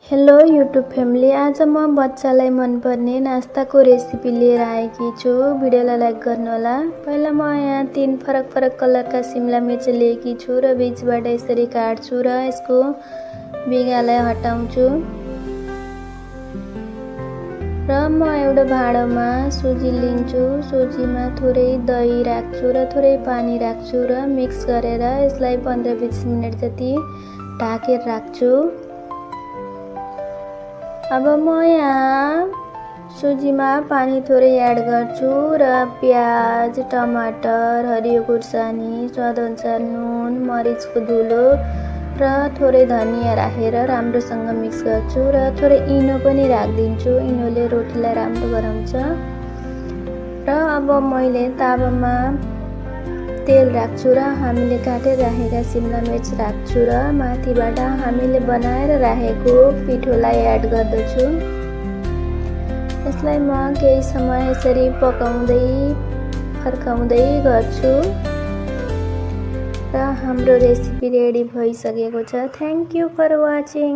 Hello YouTube family, आज म बच्चालाई मनपर्ने नास्ताको रेसिपी लिएर आएकी छु। भिडियोलाई लाइक गर्नु होला। पहिला म यहाँ 3 फरक कलरका शिमला मिर्च लिएकी छु र बीचबाट यसरी काट्छु र यसको बिगालाई हटाउँछु। र म एउटा भाँडोमा सुजी लिन्छु। सुजीमा थोरै दही राख्छु र थोरै पानी राख्छु र मिक्स गरेर यसलाई 15-20 मिनेट जति ढाकेर राख्छु। अब म यहाँ सुजीमा पानी थोरै एड गर्छु र प्याज, टमाटर, हरियो खुर्सानी, स्वादअनुसार नुन, मरिचको धुलो र थोरै धनिया राखेर राम्रोसँग मिक्स गर्छु र थोरै इनो पनि राखिदिन्छु। इनोले रोटीलाई राम्रो गराउँछ। र अब मैले तावामा तेल राख्छु र हामीले काटेर राखेका शिमला मिर्च राख्छु र माथिबाट हामीले बनाएर राखेको पिठोलाई एड गर्दछु। यसलाई म केही समय यसरी पकाउँदै फर्काउँदै गर्छु र हाम्रो रेसिपी रेडी भइसकेको छ। Thank you for watching.